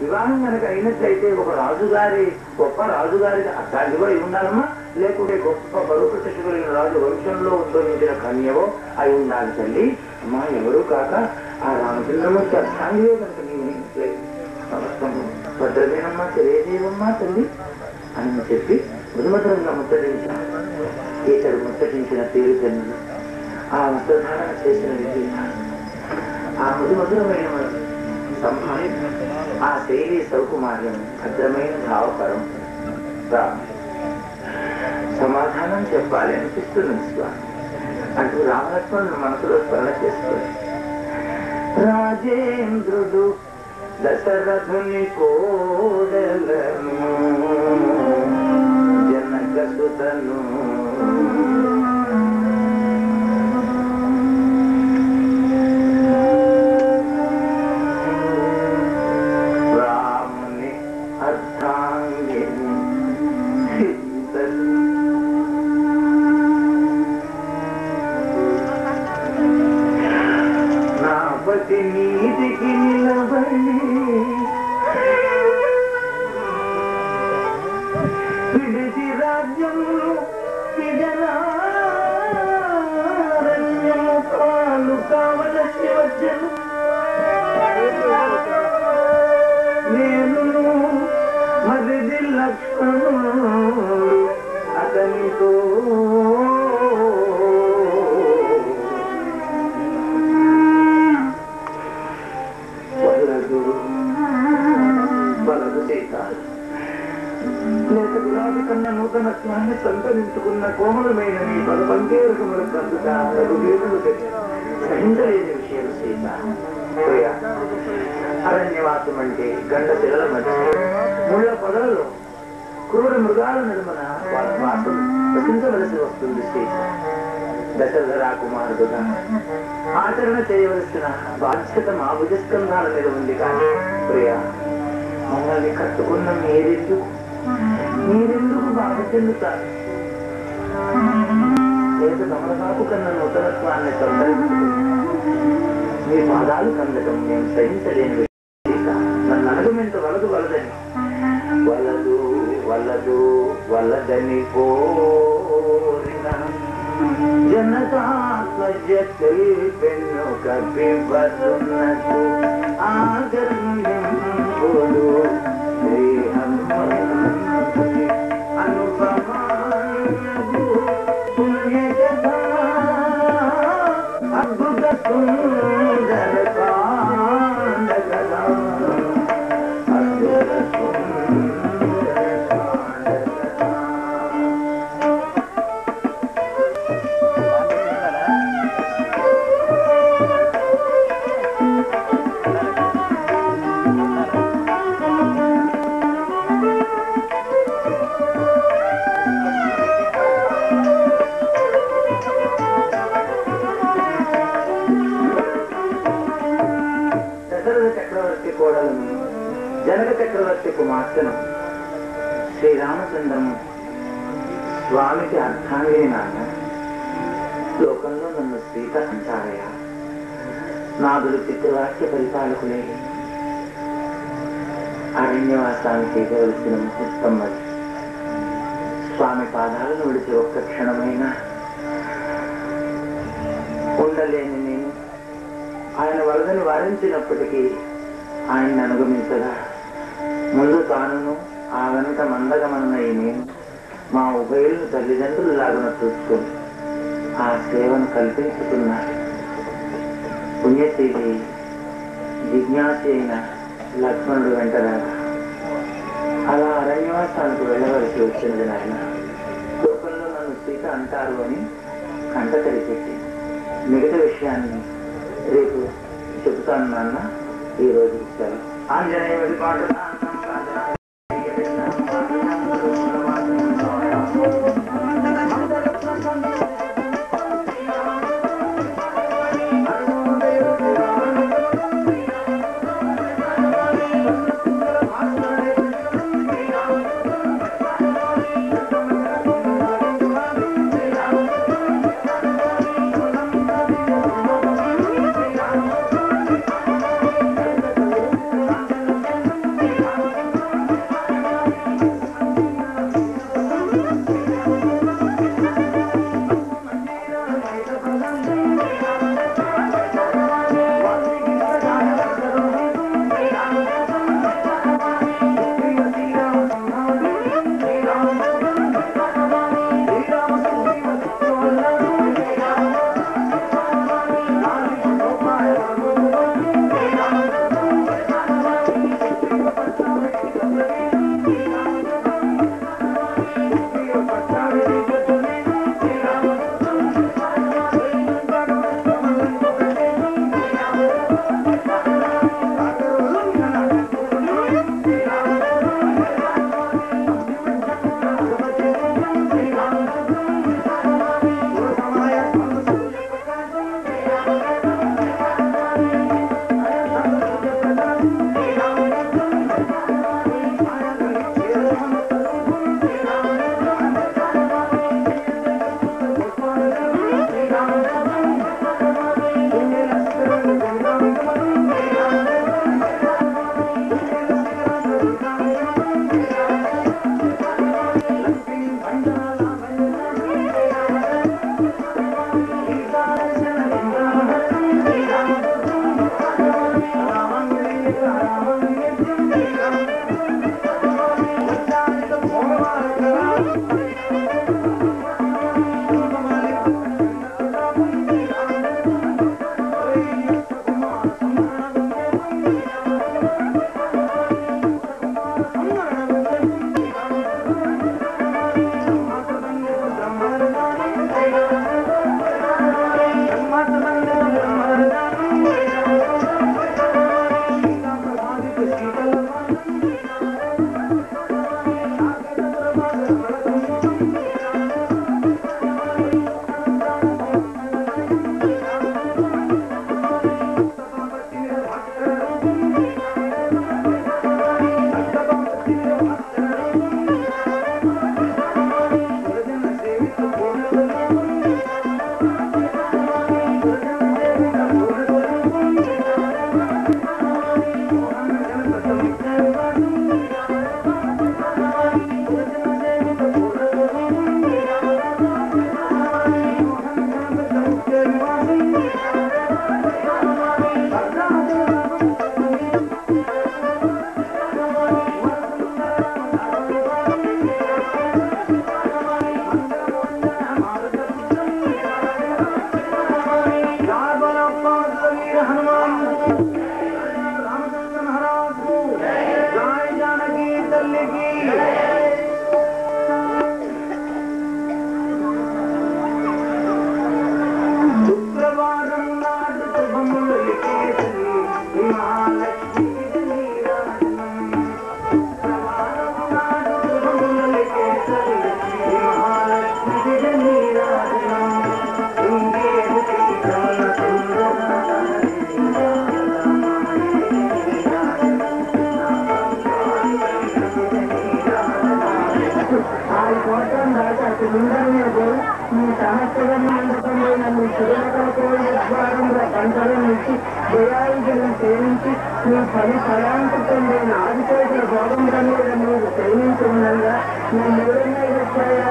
వివాహం కనుక అయినట్లయితే ఒక రాజుగారి, గొప్ప రాజుగారి అట్లాంటివో అయి ఉండాలమ్మా, లేకుంటే గొప్ప బరువు ప్రతిష్ఠ కలిగిన రాజు వంశంలో ఉద్భవించిన కన్యవో అయి ఉండాలి తల్లి. అమ్మా, ఎవరు కాక ఆ రామచంద్రమూర్తి అర్థాంగివే కనుక నీవు సమస్తము భద్రమేనమ్మా, తెలియజేయమ్మా తల్లి అని చెప్పి మధుమధురంగా ముచ్చటించిన ఇతడు ముచ్చటించిన పేరు తల్లి, ఆ వస్త్రధారణ చేసిన విజయ, ఆ మధుమధురమైన సంభాషణ, ఆ శైలి సౌకుమార్యం, భద్రమైన భావపరం సమాధానం చెప్పాలి అనిపిస్తుంది స్వామి అంటూ రామలక్ష్మణుడు మనసులో స్మరణ చేసుకోవాలి. రాజేంద్రుడు దశరథుని కోడలను జనకసుతను రాముని అర్థాంగిని నాపతి నీతికి నిలబడి విడిచి రాజ్యములు విజనారణ్యము పాలు కావలసి వచ్చను. నేను మరిది లక్ష్మణుడు అతనితో లేక గులాబీ కన్నా నూతనత్వాన్ని సంతరించుకున్న కోమలమైన నీ బలపంకేరకములకు అందుతా రఘువీరులు సహించలేని విషయం సీత. అరణ్యవాసం అంటే గండ శిలల మధ్య ముళ్ళ పొదలలో క్రూర మృగాల నడుమన వాళ్ళ వాసం రచించవలసి వస్తుంది సీత. దశరథ రాకుమారుడుగా ఆచరణ చేయవలసిన బాధ్యత మా భుజస్కంధాల మీద ఉంది. కానీ ప్రియ, మమ్మల్ని కట్టుకున్న మీరెందుకు బాధ చెందుతారు? లేక తమలపాకు కన్నా నూతనత్వాన్ని సంతరించుకుని మీ పాదాలు కందటం మేము సహించలేని విషయం. నన్ను అనగమెంత వలదని వలదని కోరిన జనతాత్మజ తెలిపెన్ను కపివరునకు ఆగర్ణ్యంబుడు అనుపమానకు పుణ్యకథా అద్భుత సుందర కాండ కథా అద్భుత సుందర కాండ కథా. జనక చక్రవర్తి కుమార్తెను శ్రీరామచంద్రము స్వామికి అర్థాంగే నాన్న, లోకంలో నన్ను సీత అంటారయ్యా. నాదులు పితృవాక్య పరిపాలకులే. అరణ్యవాసాన్ని చేయవలసిన ముహూర్తం అది. స్వామి పాదాలను విడిచి ఒక్క క్షణమైనా ఉండలేని నేను ఆయన వరదని వారించినప్పటికీ ఆయన్ని అనుగమించగా ముందు తానును ఆ వెనుక మందగమన్నయ్య నేను మా ఉభయులను తల్లిదండ్రులలాగున చూసుకొని ఆ సేవను కల్పించుకున్న పుణ్యశీలి జిజ్ఞాసి అయిన లక్ష్మణుడు వెంటరాగా అలా అరణ్యవాసానికి వెళ్ళవలసి వచ్చినది నాయన. లోకంలో నన్ను సీత అంటారు అని కంటతడి పెట్టి మిగతా విషయాన్ని రేపు చెబుతాను నాన్న. ఈ రోజు ఇచ్చాను ఆంజనేయ ఇచ్చి దయాయుధులను సేవించి నీ పని ఫలాంతరం నేను ఆదిశేషుల భోగముల మీద మీరు సేవించుండగా నీ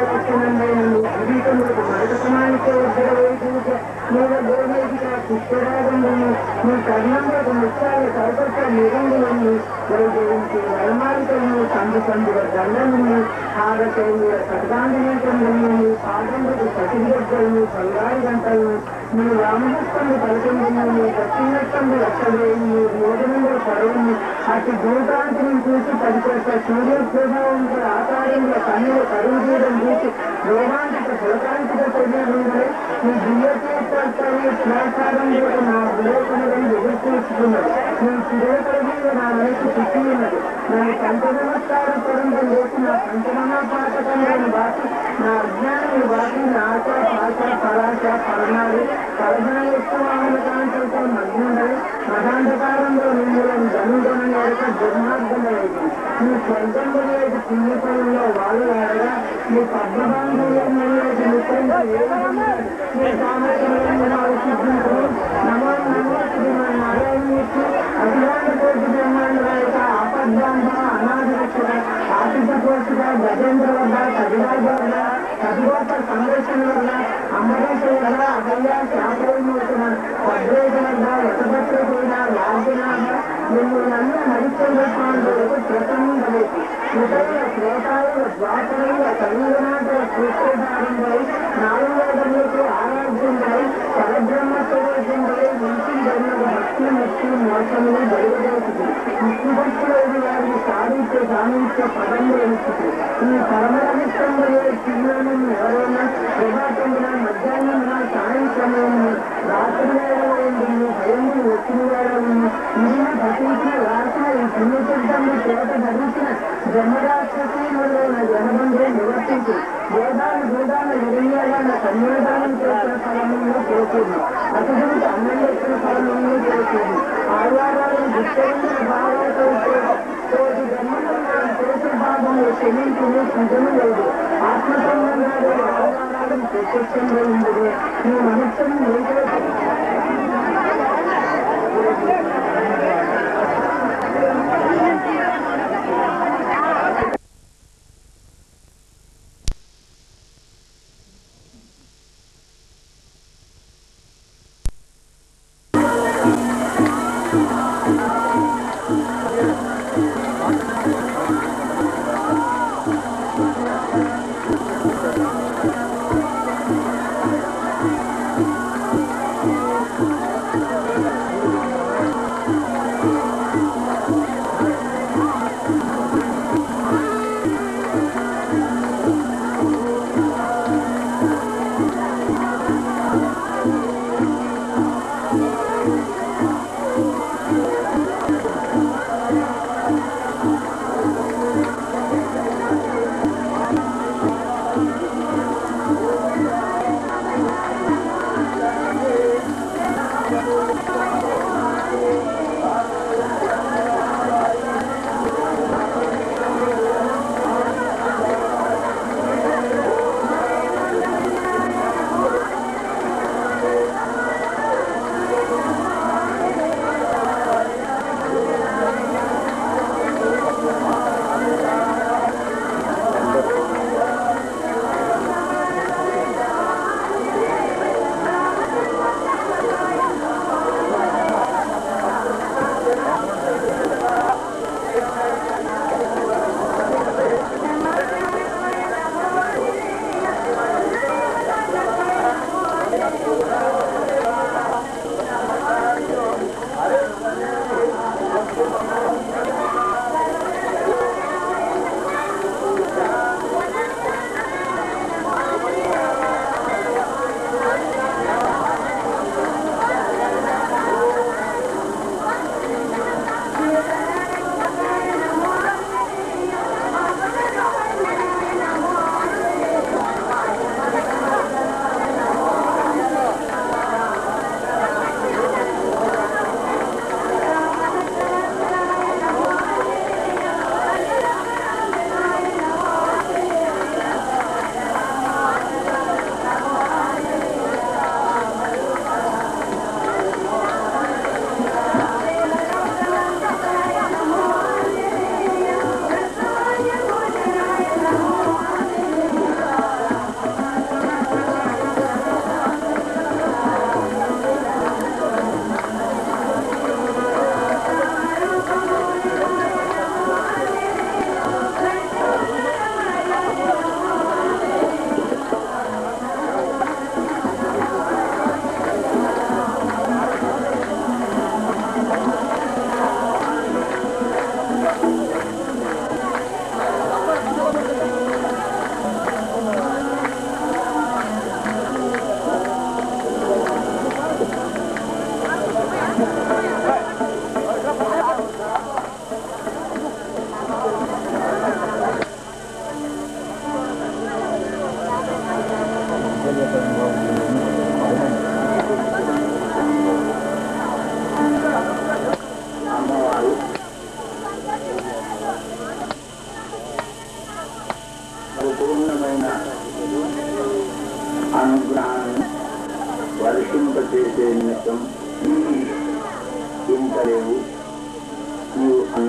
మూలమైనైన నీ కిరీటములకు మరకసమానికే ఉద్దర వైద్యుక మీద గోవేదిక పుష్పరాగములను నీ కర్ణములకు ముత్యాల కల్పత నిరంగులను వైద్యించి వరమాలికలను సందు సందుల దండములను ఆగతేంద్ర సర్వాంగనేతములను నీ పాదములకు సతిగద్దలను బంగారు గంటలను నీ రామహస్తము పలకందును నీ దక్షిణస్తము రక్షలేని నీ భోజనముల పడవను అతి దూతాంతిని చూసి పరిచేత సూర్యప్రభావంతో ఆకారంలో కన్నుల కరువు తీయడం చూసి రోమాంటిక పులకాంతిక తెలియజేయడం నీ దివ్యతీర్థాన్ని ప్రాసారంలో నా విలోకనలను ఎదుర్కొంటున్నది నీ శిరోపర మీద నా మనసు పుట్టి ఉన్నది నా కంఠ నమస్కారం పరంగా లేచి నా పంచమహా పాఠకంలోని బాకి నా అజ్ఞానం బాకి నా ఆశ పాశ పరాశ పరనాడు పరమాయుక్తవాహన కాంతంతో మగ్నుండని మహాంధకారంలో నిన్నులను ధనుగొనని ఎడక దుర్మార్గమైంది నీ స్వర్గంలో లేదు పుణ్యఫలంలో వాళ్ళు ఆడగా నీ పద్మబాంధువులైనది నిత్యంగా నీ సామర్థ్యంలో సిద్ధించు నమో నమో శ్రీమన్నారాయణమూర్తి అఖిలాండ కోటి బ్రహ్మాండ నాయక ఆపద్బాంధ అనాథ రక్షక ఆతిథ పోషక గజేంద్ర వద్ద కవిరాజ వద్ద కవిగోప సంరక్షణ వల్ల అమరేశ్వర వల్ల అభయ శాపమూర్తున భద్రేజ వద్ద వటభద్రపోయిన రాజ్యనాథ మిమ్మల్ని హరిశ్చంద్రస్వామి ప్రసంగవేసి ఇతరుల శ్రోతాయుల ద్వాపరుల కలియుగనాథుల కృష్ణధారంపై నాలుగోదములకు ఆరాధ్యంపై పరబ్రహ్మ స్వరూపంపై మంచి జన్మ భక్తి ముక్తి మోసములు జరుగుతుంది ముక్తి భక్తులైన వారిని సాధించే పదములు ఎన్నిస్తుంది ఈ పరమరహిష్టంలో చిన్నానం ఎవరైనా ప్రభాతంగా మధ్యాహ్నం సాయంత్రమైన రాత్రి వేళ భయము వచ్చిన వేళలను మిగిలిన భటించిన రాసిన ఈ పుణ్యశబ్దాన్ని చేత ధరించిన జన్మరాక్షసి మొదలైన జనబంధులు నివర్తించి వేదాలు భూదాలు నిరంజన సన్నిధానం చేసిన ఫలములను చేసింది అతిథులకు అన్నం చేసిన ఫలములను చేసింది ఆధారాలను దుష్టమైన భావాలతో కోటి జన్మలను చేసిన భాగంలో క్షమించుని నిజము లేదు ఆత్మ సంబంధాలు ఆధారాలను ప్రత్యక్షంగా ఉండదు ఈ మనుష్యుని నీటిలో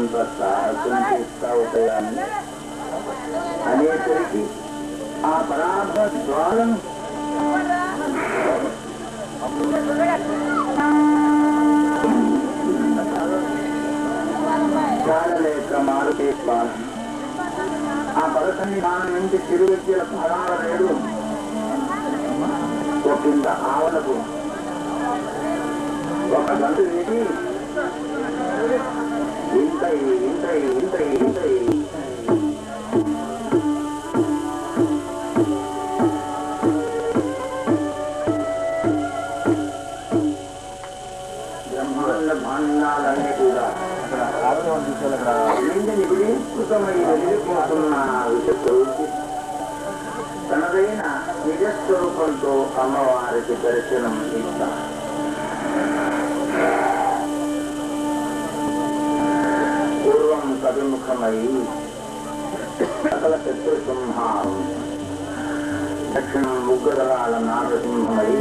అంత సాహసం చేస్తావు కదా అనేసరికి ఆ పరాభ ద్వారం చాలలేక మారుతే స్వామి ఆ పరసన్ని దానం నుంచి తిరువెత్తిల పరాల నేడు ఒకంత ఆవలకు ఒక గంట వేసి ఇంత బ్రహ్మాండ భాండాలన్నీ కూడా వెళ్ళిపోతున్న తనదైన నిజస్వరూపంతో అమ్మవారికి దర్శనం ఇస్తారు. పూర్వం కవిముఖమై సకల శత్రు సింహారం, దక్షిణం ముగ్గుదలాల నారసింహమై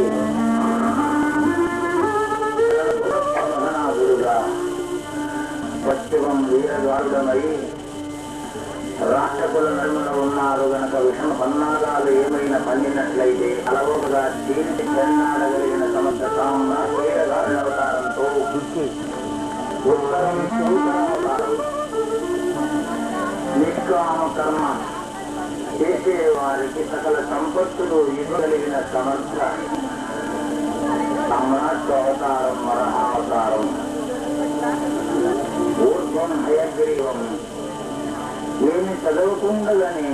మహనాథుడుగా, పశ్చిమం వీరగారుడమై రాక్షకుల నడుమున ఉన్నారు గనక విషమ పన్నాగాలు ఏమైనా పండినట్లయితే అలవోకగా దీనికి చెన్నాడగలిగిన సమర్థ వీరగారుడవతారంతో ఉత్తరం అవతారం నిష్కామ కర్మ చేసేవారికి సకల సంపత్తులు ఇవ్వగలిగిన సమర్థ సమ్రాట్ అవతారం మరహావతారం. ఊర్ధ్వం హయగ్రీవం ఏమి చదవకుండగానే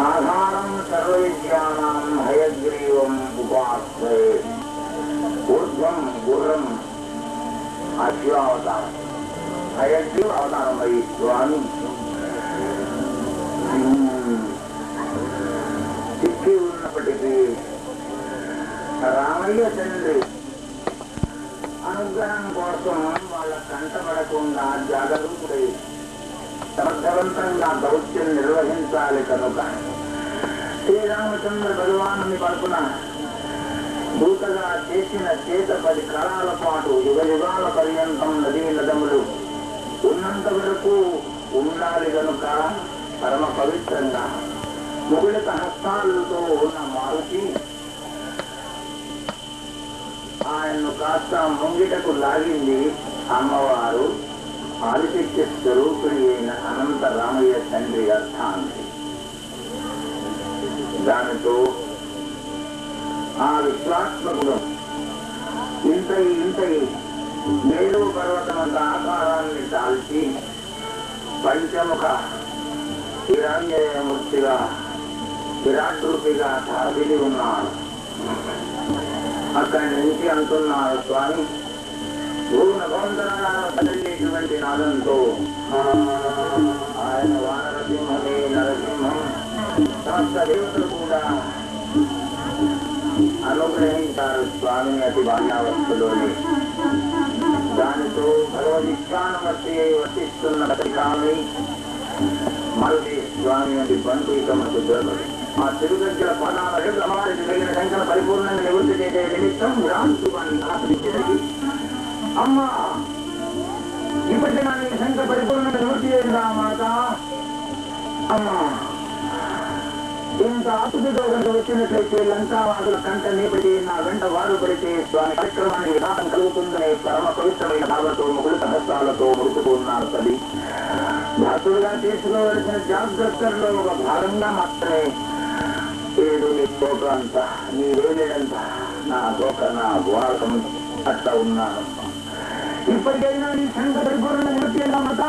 ఆధారం సర్వవిద్యానాం హయగ్రీవం ఉపాశ్రయే. ఊర్ధ్వం గుర్రం అశ్వావతారం, హయగ్రీవ అవతారం అయ్యి స్వామి చిక్కి ఉన్నప్పటికీ రామయ్య తండ్రి అనుగ్రహం కోసం వాళ్ళ కంటపడకుండా జాగరూకుడై సమర్థవంతంగా దౌత్యం నిర్వహించాలి కనుక శ్రీరామచంద్ర భగవాను పలుకున దూతగా చేసిన చేత 10 కాలాల పాటు యుగ యుగాల పర్యంతం నదీ నదములు ఉన్నంత వరకు ఉండాలి కనుక పరమ పవిత్రంగా ముగుళిత హస్తాలతో ఉన్న మారుతి ఆయన్ను కాస్త ముంగిటకు లాగింది. అమ్మవారు ఆదిశక్తి స్వరూపిణి అయిన అనంత రామయ్య తండ్రి అర్థాంతి. దానితో ఆ విశ్వాత్మకుడు ఇంత మేరు పర్వతమంత ఆకారాన్ని దాల్చి పంచముఖ హిరణ్యమూర్తిగా విరాట్ రూపిగా తాబిలి ఉన్నాడు. అక్కడి నుంచి అంటున్నారు స్వామి భూన భవంతరాలను కదిలేటువంటి నాదంతో ఆయన వానరసింహమే నరసింహం సమస్త దేవతలు కూడా అనుగ్రహించారు స్వామిని అతి బాల్యావస్థలోనే. దానితో భగవద్విజ్ఞానమూర్తి వర్తిస్తున్న పత్రికాన్ని మరుది స్వామి వంటి బంటు ఇకమకు దొరకదు. ఆ తిరుగజ్జల పదాలు అమ్మవారికి కలిగిన శంకర పరిపూర్ణంగా నివృత్తి చేసే నిమిత్తం విరాంతుడికి అమ్మ ఇప్పటికీ నా శంకర పరిపూర్ణంగా నివృత్తి చేసిందా మాత? అమ్మ ఇంత ఆతుడితో వచ్చినట్లయితే లంకావాదుల కంట నేపటి నా వెంట వారు పడితే స్వామి కార్యక్రమానికి విధానం కలుగుతుందనే పరమ పవిత్రమైన భావతో ముగుళ సహస్రాలతో ముడుకుతున్నారు. తల్లి భక్తులుగా చేసుకోవలసిన జాగ్రత్తల్లో ఒక భాగంగా మాత్రమే ఏడు నీ తోక అంత నీ వేలేడంత నా తోక నా వాడకం అట్లా ఉన్నాను. ఇప్పటికైనా నీ శంకర పరిపూర్ణ నివృత్తి అన్నమాట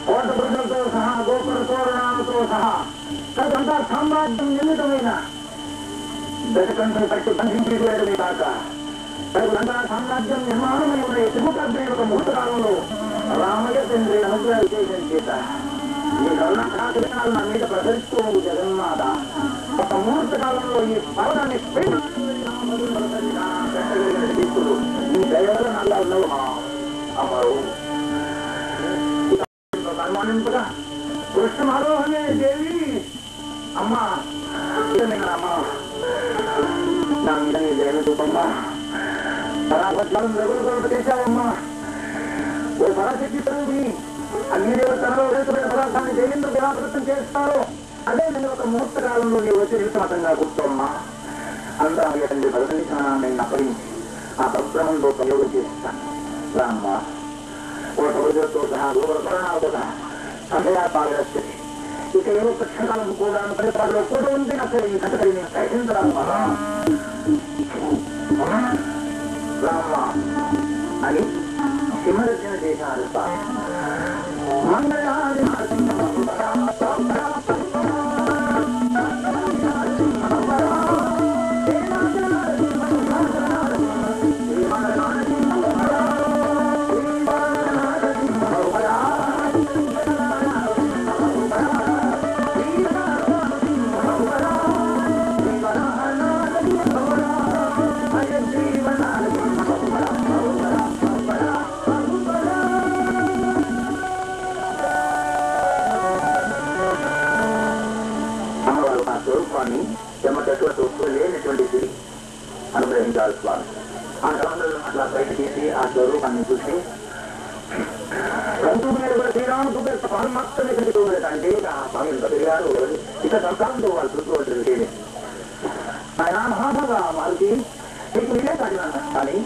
కోట ప్రజలతో సహా గోపుర తోరణాలతో సహా తదంతా సామ్రాజ్యం నిమితమైన దశకంఠం కట్టి బంధించేయడమే కాక తనకులంతా సామ్రాజ్యం నిర్మాణమై ఉండే త్రిపుటాగ్ని ఒక ముహూర్త కాలంలో రామయ్య తండ్రి అనుగ్రహ విశేషం చేత ఈ కరుణాకరాలు నా మీద ప్రసరిస్తూ జగన్మాత ఒక ముహూర్త కాలంలో ఈ పర్వతాన్ని తీసుకుడు ఈ దైవలు నల్లా ఉన్నవు అమరు అనుమానింపగా కృష్ణమారోహమే దేవి అమ్మా అమ్మ నా మీద నీ దైవ రూపమ్మా పరాపత్యాలను రగులు చేశావమ్మా. ఓ పరాశక్తి స్వరూపిణి, అన్ని దేవతలలో రేతుమైన పదార్థాన్ని దేవేంద్ర విరాపృతం చేస్తారో అదే నేను ఒక ముహూర్త కాలంలో నీవు వచ్చి నిరుసమతంగా కూర్చోమ్మా. అందరం తండ్రి భగవతి స్నానాన్ని అప్పగించి ఆ పరబ్రహ్మంలో ప్రయోగం చేస్తాను. రామ్మా, ఓ సౌజతో సహా గోవర్ణాలతో సహా అభయా పాలరస్థితి ఇక ఏవో క్షణాలను కూడా పరిపాలనలో కూడా ఉంది. అసలు ఈ కథకరి నేను ప్రయత్నించరామ్మా రామ్మా అని సింహరచన చేశారు. మంగళాది స్వరూపాన్ని చెమ్మటటువంటి లేనటువంటి స్థితి అనుగ్రహించాలి స్వామి. ఆ సమయంలో అట్లా బయట తీసి ఆ స్వరూపాన్ని చూసి కంటూరు కూడా శ్రీరాముడు పాలు మాత్రమే కనిపిస్తుంది. అంటే ఆ స్వామి ఎంత పెరిగారు ఇక సంతానంతో వాళ్ళు చూసుకోవాల్సింది ఆయన మహాభాగా మారుతి నీకు ఇదే కాదు. కానీ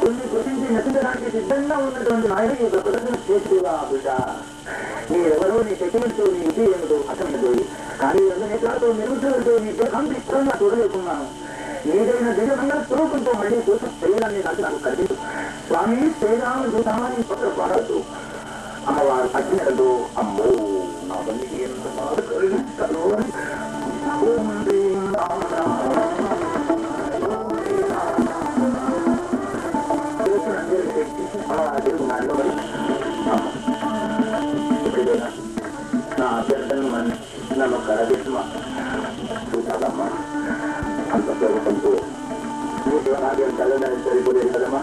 కొన్ని గురించి నటించడానికి సిద్ధంగా ఉన్నటువంటి నాయన ఈ ప్రదర్శన చేసేవా బిడ్డ. నీరెవరో నీ శక్తితో నీ ఇది ఏమిటో అర్థమైనది. కానీ నేతలతో నిర్మించడంతో నీ దేహాన్ని ఇష్టంగా చూడలేకున్నాను. ఏదైనా దివ్యమైన స్వరూపంతో మళ్ళీ కోసం శరీరాన్ని నాకు కనిపించు స్వామి. శ్రీరాముడు చూసామని పత్ర పాడద్దు. అమ్మవారు అజ్ఞతో అమ్మో నా బండికి ఎంత బాధ కలిగిస్తాను. ఓం హ్రీం రామ నా అభ్యర్థన నన్ను కరగిస్తున్నా చూసాదమ్మా. అంత స్వరూపంతో నీ దేవనాగ్యం చల్లడానికి సరిపోలేదు కదమ్మా.